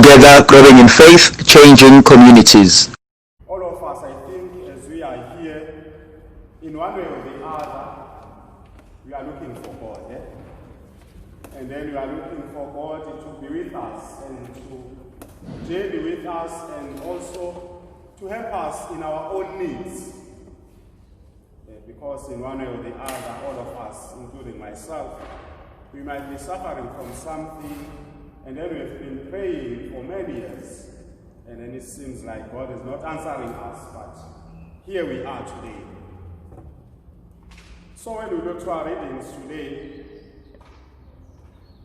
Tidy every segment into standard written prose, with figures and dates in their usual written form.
together, growing in faith, changing communities. All of us, I think, as we are here, in one way or the other, we are looking for God. And then we are looking for God to be with us and to journey with us and also to help us in our own needs. Because in one way or the other, all of us, including myself, we might be suffering from something, and then we've been praying for many years, and then it seems like God is not answering us, but here we are today. So when we look to our readings today,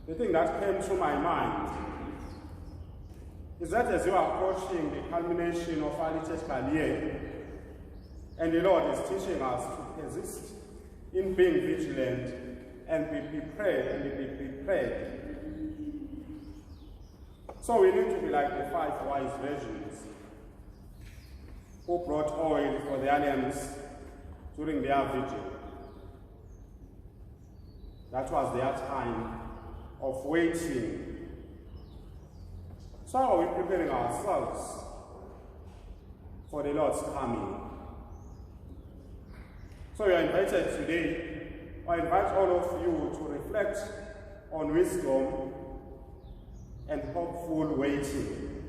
the thing that came to my mind is that as you are approaching the culmination of our liturgical year, and the Lord is teaching us to persist in being vigilant and be prepared. So we need to be like the 5 wise virgins who brought oil for the alliance during their vigil. That was their time of waiting. So how are we preparing ourselves for the Lord's coming? So we are invited today, I invite all of you to reflect on wisdom and hopeful waiting.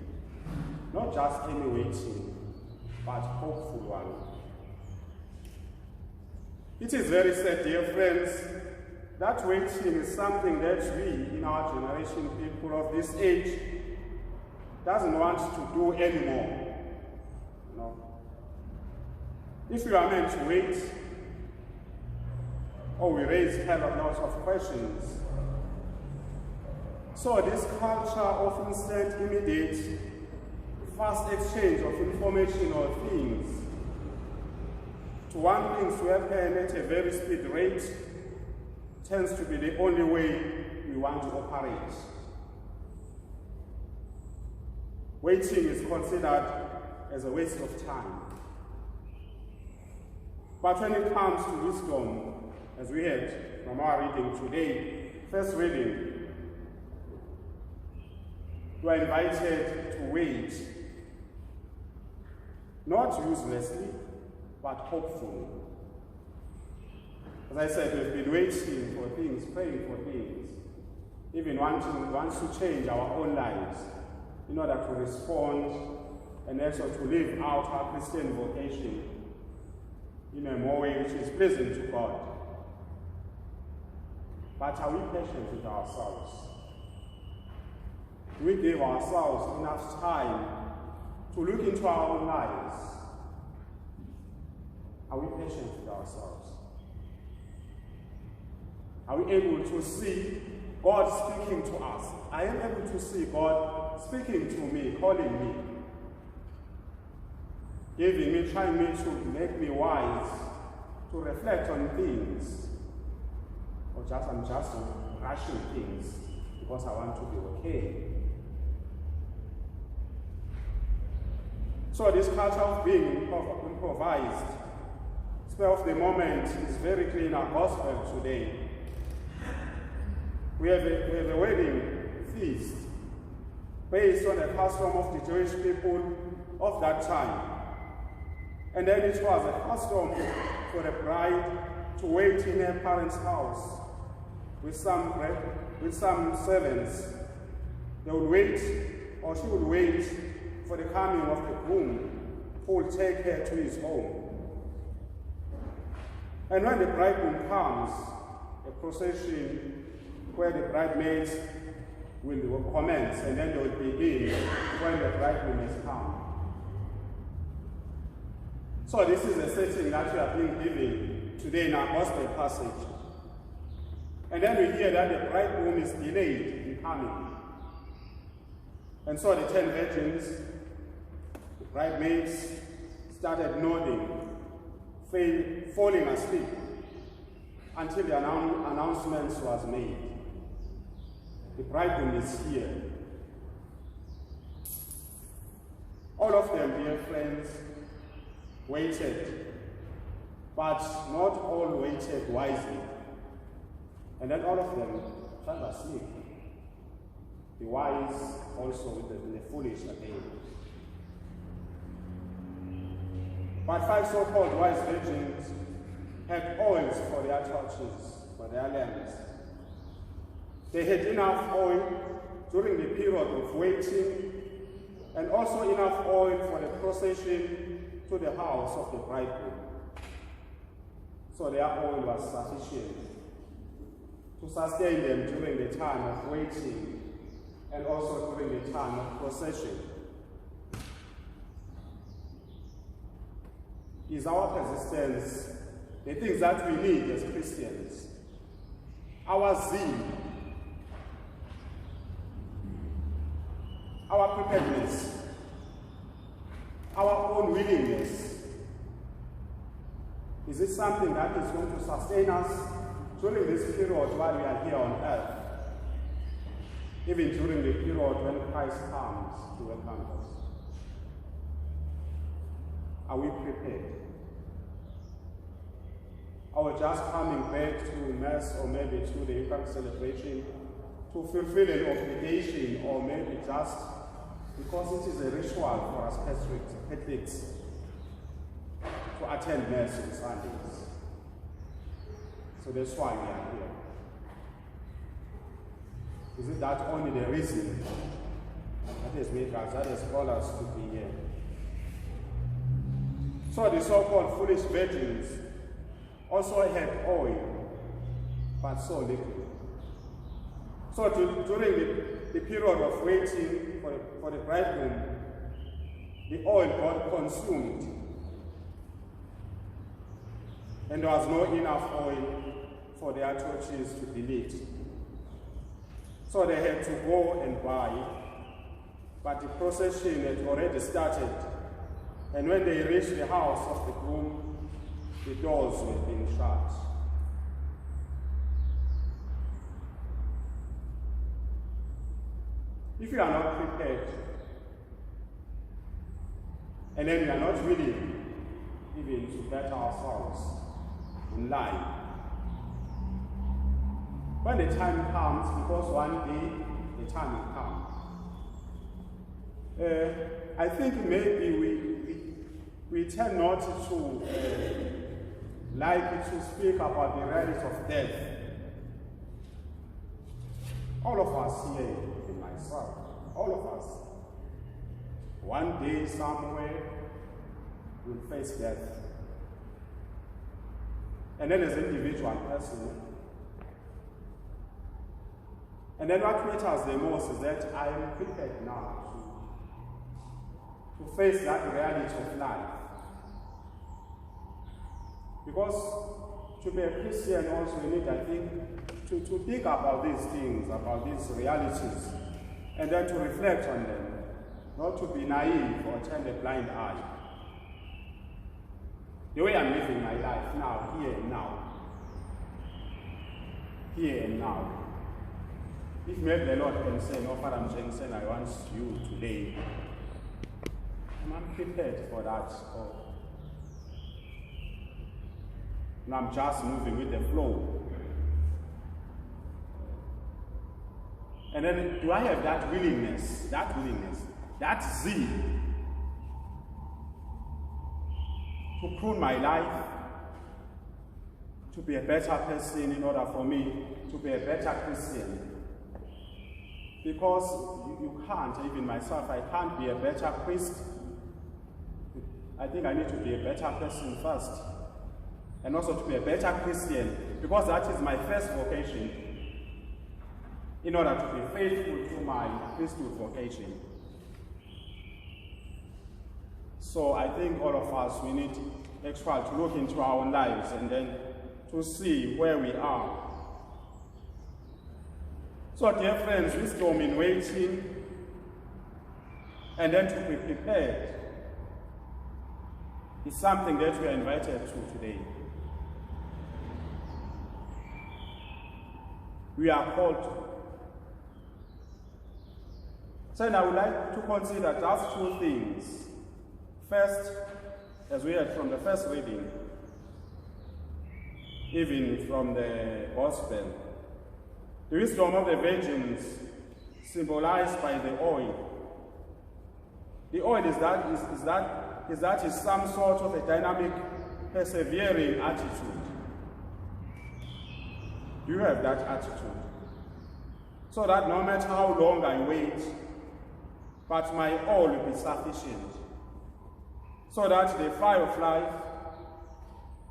Not just any waiting, but hopeful one. It is very sad, dear friends, that waiting is something that we, in our generation, people of this age, doesn't want to do anymore. No. If you are meant to wait, we raise hell of lots of questions. So this culture of instant, immediate, fast exchange of information or things, to want things to happen at a very speed rate, tends to be the only way we want to operate. Waiting is considered as a waste of time. But when it comes to wisdom, as we had from our reading today, first reading, you are invited to wait, not uselessly, but hopefully. As I said, we've been waiting for things, praying for things, even wanting to change our own lives in order to respond and also to live out our Christian vocation in a more way which is pleasing to God. But are we patient with ourselves? Do we give ourselves enough time to look into our own lives? Are we patient with ourselves? Are we able to see God speaking to us? I am able to see God speaking to me, calling me, giving me, trying me to make me wise, to reflect on things. Or I'm just rushing things because I want to be okay. So this culture of being improvised, spur of the moment, is very clear in our gospel today. We have a wedding feast based on the custom of the Jewish people of that time. And then it was a custom for the bride to wait in her parents' house with some servants. They would wait, or she would wait for the coming of the groom who will take her to his home. And when the bridegroom comes, a procession where the bridesmaids will commence, and then they will begin when the bridegroom has come. So this is a setting that we are being given today in our gospel passage. And then we hear that the bridegroom is delayed in coming. And so the 10 virgins, the bridesmaids, started nodding, falling asleep, until the announcement was made. The bridegroom is here. All of them, dear friends, waited, but not all waited wisely. And then all of them fell asleep. the wise also with the foolish again. But 5 so-called wise virgins had oils for their torches, for their lamps. They had enough oil during the period of waiting, and also enough oil for the procession to the house of the bridegroom. So their oil was sufficient to sustain them during the time of waiting and also during the time of procession. Is our persistence the things that we need as Christians? Our zeal, our preparedness, our own willingness. Is it something that is going to sustain us during this period while we are here on earth? Even during the period when Christ comes to welcome us. Are we prepared? Or just coming back to Mass or maybe to the Eucharist celebration to fulfill an obligation, or maybe just because it is a ritual for us Catholics to attend Mass on Sundays. So that's why we are here. Is it that only the reason that has made us, that has called us to be here? So the so-called foolish virgins also had oil, but so little. So during the period of waiting for the bridegroom, the oil got consumed, and there was not enough oil for their torches to be lit. So they had to go and buy, but the procession had already started, and when they reached the house of the groom, the doors were being shut. If you are not prepared, and then we are not willing even to better ourselves in life, when the time comes, because one day the time will come, I think maybe we tend not to like to speak about the reality of death. All of us here, in myself, all of us, one day somewhere will face death. And then as an individual person, and then what matters the most is that I am prepared now to face that reality of life. Because to be a Christian also you need, I think, to think about these things, about these realities, and then to reflect on them, not to be naive or turn a blind eye. The way I'm living my life now, here and now, here and now. If maybe the Lord can say, no, Father Mtshengiseni, I want you today, I'm unprepared for that. And I'm just moving with the flow. And then do I have that willingness, that zeal to prune my life, to be a better person in order for me to be a better Christian? Because you can't, even myself, I can't be a better priest. I think I need to be a better person first. And also to be a better Christian, because that is my first vocation, in order to be faithful to my priesthood vocation. So I think all of us, we need actually to look into our own lives and then to see where we are. So dear friends, wisdom in waiting, and then to be prepared, is something that we are invited to today. We are called to. So I would like to consider just two things. First, as we heard from the first reading, even from the Gospel, the wisdom of the virgins symbolized by the oil. The oil is some sort of a dynamic, persevering attitude. You have that attitude. So that no matter how long I wait, but my oil will be sufficient. So that the fire of life,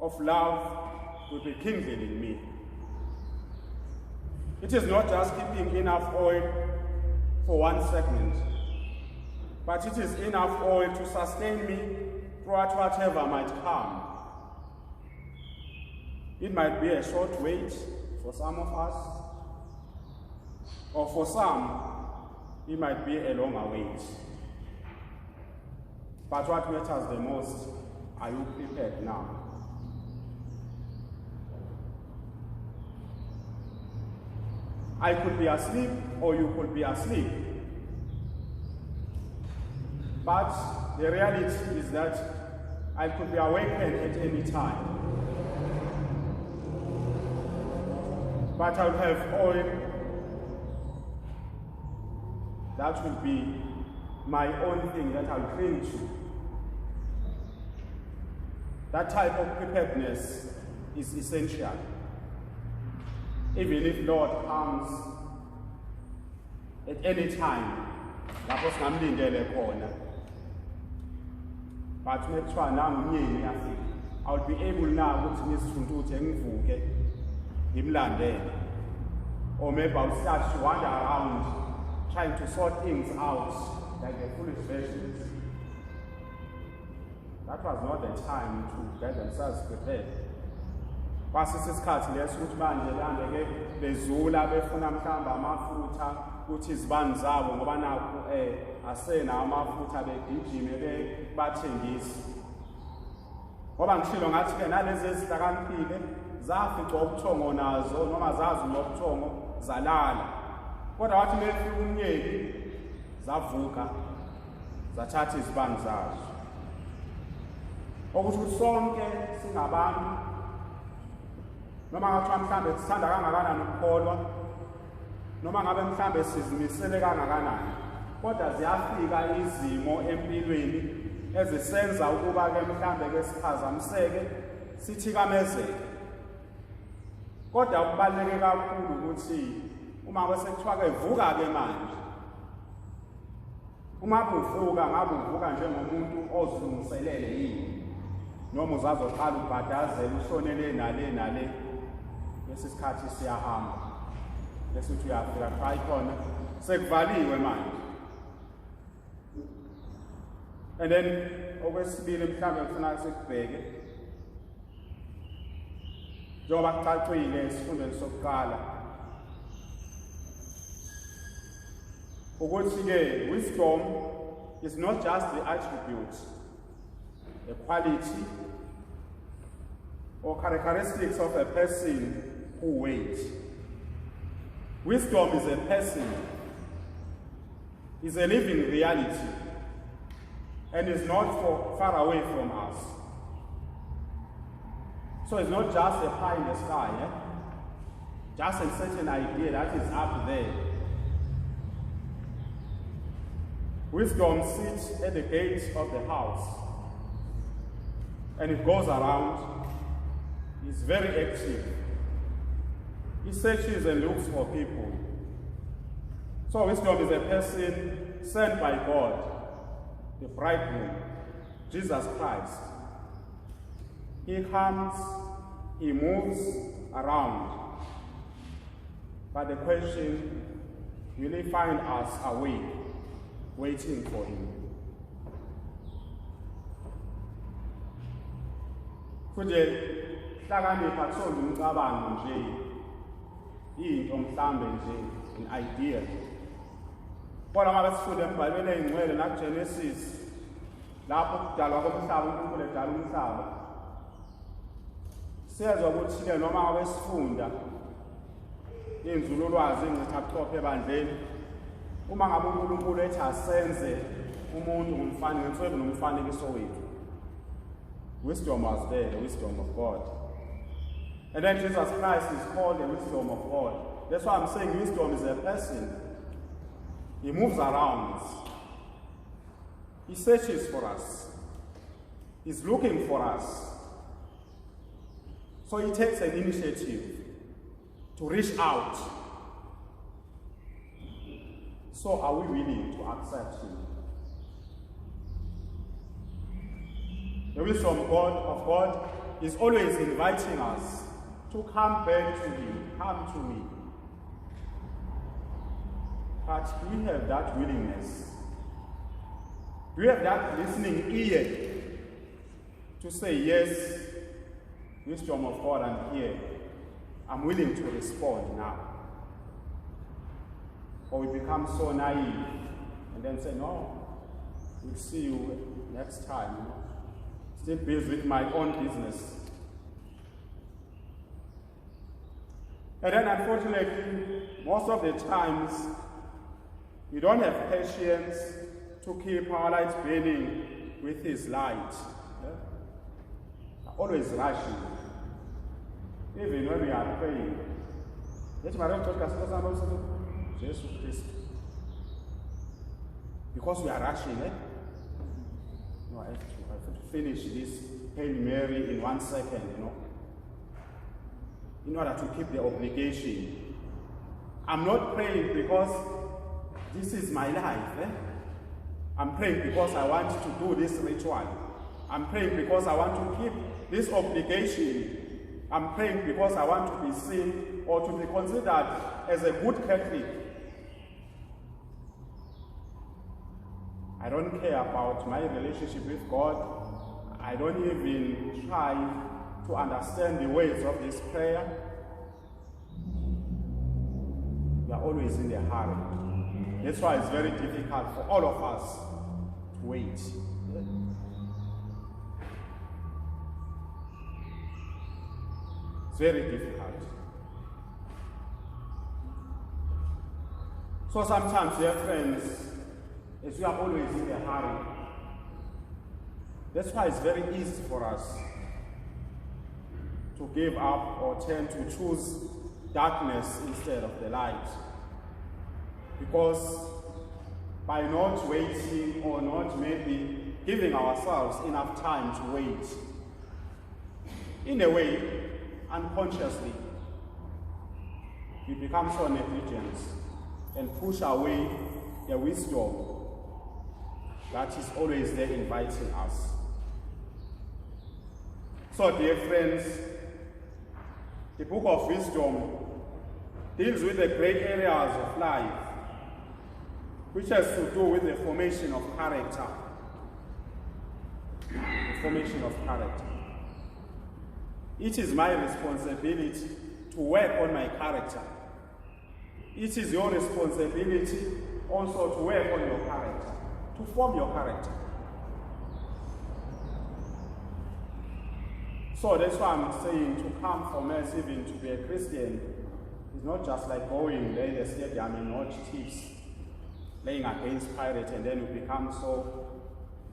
of love, will be kindled in me. It is not just keeping enough oil for 1 second, but it is enough oil to sustain me throughout whatever might come. It might be a short wait for some of us, or for some, it might be a longer wait. But what matters the most, are you prepared now? I could be asleep, or you could be asleep. But the reality is that I could be awakened at any time. But I'll have oil that will be my own thing that I'll cling to. That type of preparedness is essential. Even if Lord comes at any time, lapho singamlindele khona. But make sure nami ngiyafika. I'll be able now ukuthi ngisithunthuthe ngivuke ngimlandele. Or maybe I'll start to wander around trying to sort things out like the foolish versions. That was not the time to get themselves prepared. Kwasisikhathi leso ukuthi manje lande bezula befuna mhlamba amafutha ukuthi izibani zabo ngoba nakho asena amafutha begijime bathengisa. Ngoba ngishilo ngathi ke nalezi ezihlakaniphile zafica ubuthongo nazo noma zazi nobuthongo zalala. Kodwa wathi mefika umnyeki zavuka zathatha izibani zazo. Ukuthi sonke singabantu noma ngathi mhlambe sithanda kangakanani ukukholwa noma ngabe mhlambe sizimisele kangakanani, kodwa ziyafika izimo empilweni ezisenza ukuba ke mhlambe ke siphazamiseke sithikamezeke. Kodwa kubaluleke kakhulu ukuthi uma bese kuthiwa ke vuka ke manje, uma uvuka ngabe uvuka njengomuntu ozilungiselele yini noma uzazoqala ubhadazela ushonele nale bese isikhathi siyahamba bese uthi uyafika phakathi khona sekuvaliwe manje. And then okwesibili mhlawumbe kufanele sikubheke njengoba kucacile esifundweni sokuqala ukuthi ke wisdom is not just the attribute, the quality or characteristics of a person who waits. Wisdom is a person, is a living reality, and is not far away from us. So it's not just a pie in the sky, just a certain idea that is up there. Wisdom sits at the gate of the house, and it goes around. It's very active. He searches and looks for people. So wisdom is a person sent by God, the bridegroom, Jesus Christ. He comes, he moves around. But the question, will he find us awake, waiting for him? Hlakanipha akusona umcabango nje, into mhlambe nje, an idea. Kodwa ngabe sifunde embhalweni engcwele nakuGenesis lapho kudalwa komhlaba, uNkulunkulu edala umhlaba, siyezwa ukuthi ke noma ngabe sifunda inzululwazi ingcithachophe ebandleni, uma ngabe uNkulunkulu ethi asenze umuntu ngomfanekiso nomfanekiso wethu, wisdom was there, the wisdom of God. And then Jesus Christ is called the wisdom of God. That's why I'm saying wisdom is a person. He moves around. He searches for us. He's looking for us. So he takes an initiative to reach out. So are we willing to accept him? The wisdom of God is always inviting us to come back to him, come to me. But do we have that willingness? Do we have that listening ear to say, yes, wisdom of God, I'm here. I'm willing to respond now. Or we become so naive and then say, no, we'll see you next time. Still busy with my own business. And then unfortunately, most of the times, we don't have patience to keep our lights burning with his light. Always rushing. Even when we are praying. Because we are rushing, No, I have to finish this Hail Mary in 1 second, in order to keep the obligation. I'm not praying because this is my life. I'm praying because I want to do this ritual. I'm praying because I want to keep this obligation. I'm praying because I want to be seen or to be considered as a good Catholic. I don't care about my relationship with God. I don't even try to understand the words of this prayer. We are always in a hurry. That's why it's very difficult for all of us to wait. It's very difficult. So sometimes, dear friends, as we are always in a hurry, that's why it's very easy for us to give up or tend to choose darkness instead of the light. Because by not waiting or not maybe giving ourselves enough time to wait, in a way, unconsciously, we become so negligent and push away the wisdom that is always there inviting us. So, dear friends, the Book of Wisdom deals with the great areas of life, which has to do with the formation of character. The formation of character. It is my responsibility to work on my character. It is your responsibility also to work on your character, to form your character. So that's why I'm saying to come from us, even to be a Christian, is not just like going there in the stadium and watch thieves playing against pirates and then you become so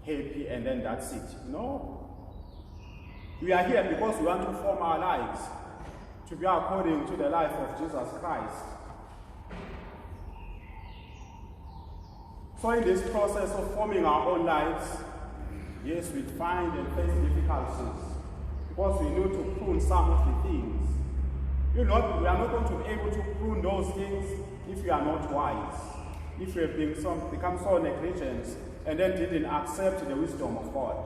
happy and then that's it. No. We are here because we want to form our lives to be according to the life of Jesus Christ. So in this process of forming our own lives, yes, we find and face difficulties because we need to prune some of the things. We are not going to be able to prune those things if we are not wise, if we have become so negligent and then didn't accept the wisdom of God.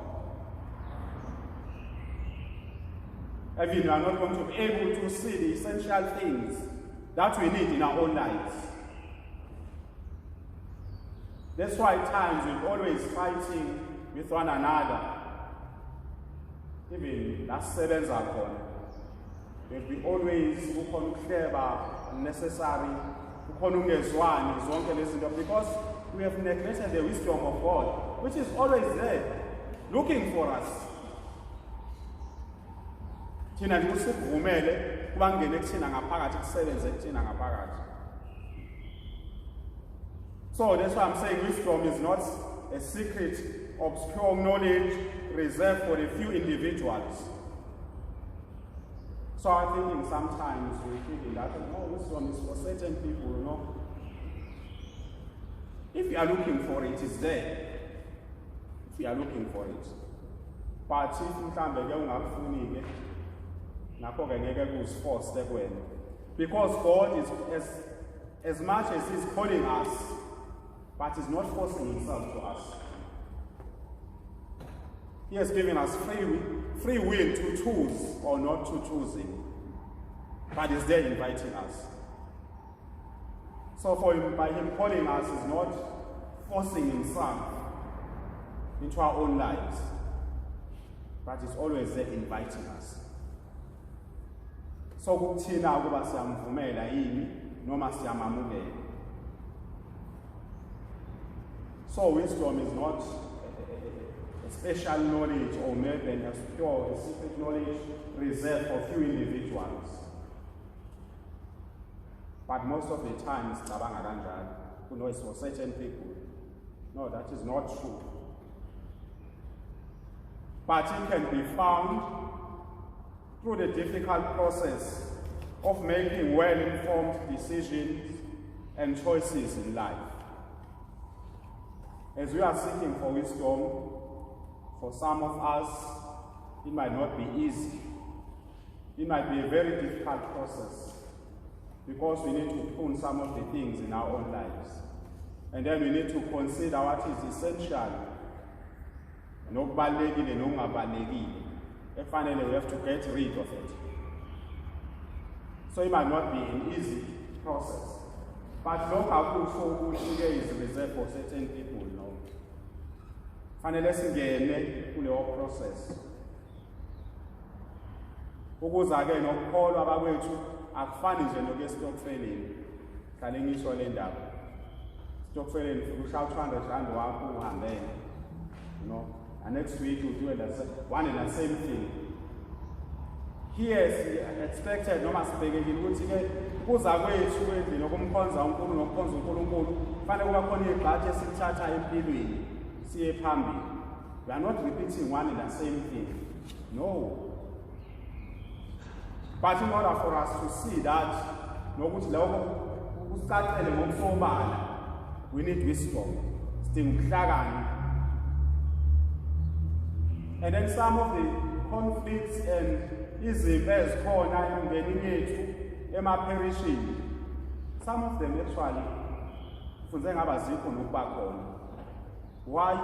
I mean, we are not going to be able to see the essential things that we need in our own lives. That's why at times we're always fighting with one another. Even that servants are gone. We'll be always clever, unnecessary, because we have neglected the wisdom of God, which is always there, looking for us. Thina nje usivumele kubangene kuthina ngaphakathi kusebenze kuthina ngaphakathi. So that's why I'm saying wisdom is not a secret, obscure knowledge reserved for a few individuals. So I'm thinking sometimes we're thinking that wisdom is for certain people, If you are looking for it, it's there. If you are looking for it. But if mhlambe ke ungakufuni ke nakho ke ngeke kuziforce kwena. Because God is as much as He's calling us, but He's not forcing Himself to us. He has given us free will to choose or not to choose Him. But He's there inviting us. So by Him calling us is not forcing Himself into our own lives, but He's always there inviting us. So kuthina ukuba siyamvumela yini noma siyamamukela. So wisdom is not a special knowledge or maybe a pure, a secret knowledge reserved for few individuals. But most of the times, who know it's for certain people. No, that is not true. But it can be found through the difficult process of making well-informed decisions and choices in life. As we are seeking for wisdom, for some of us, it might not be easy. It might be a very difficult process because we need to prune some of the things in our own lives. And then we need to consider what is essential. Finally, we have to get rid of it. So it might not be an easy process. But local is reserved for certain people. No. Finally, singene kuleyo process. Ukuza ke nokukholwa abakwethu akufani nje nokestokfeleni. Kale ngisho le ndaba. Stokfeleni ushaya 200 rand wakho uhambele. You know. And next week you do one and the same thing. Here is expected noma sibhekile ukuthi ke kuza kwethu endlini okumkhonza uNkulunkulu nokukhonza uNkulunkulu kufanele kuba khona igxathu esithatha empilweni siye phambili. We are not repeating one and the same thing. No. But in order for us to see that nokuthi lokho kusicacele ngokusobala, we need wisdom. Sidinga ukuhlakana. And then some of the conflicts and izimpi ezikhona emndenini yethu emaperishini, some of them actually kufunze ngaba zikho nokuba khona. Why?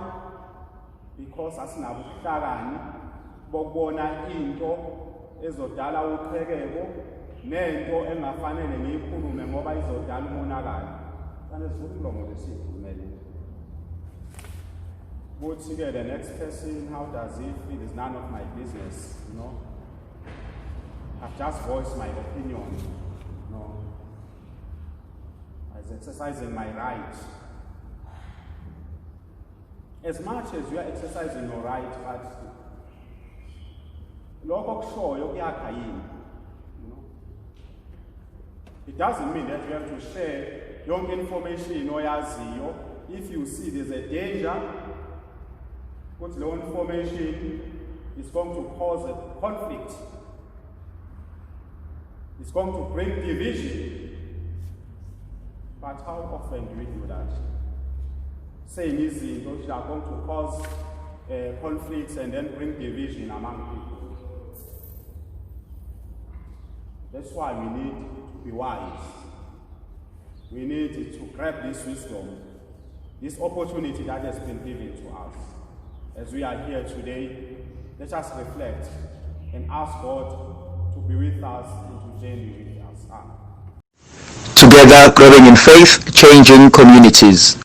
Because asinabo ukuhlakani bokubona into ezodala uqhekeko nento engafanele ngiyikhulume ngoba izodala umonakalo. Kanti sizokulomo lesikhulumele. The next person, how does he feel is none of my business, you know. I've just voiced my opinion, you know. I was exercising my right. As much as you are exercising your right, but it doesn't mean that you have to share your information or yazio. If you see there's a danger, what the information is going to cause a conflict. It's going to bring division. But how often do we do that? Saying easy, those are going to cause conflicts and then bring division among people. That's why we need to be wise. We need to grab this wisdom, this opportunity that has been given to us. As we are here today, let us reflect and ask God to be with us and to journey with us. Together, growing in faith, changing communities.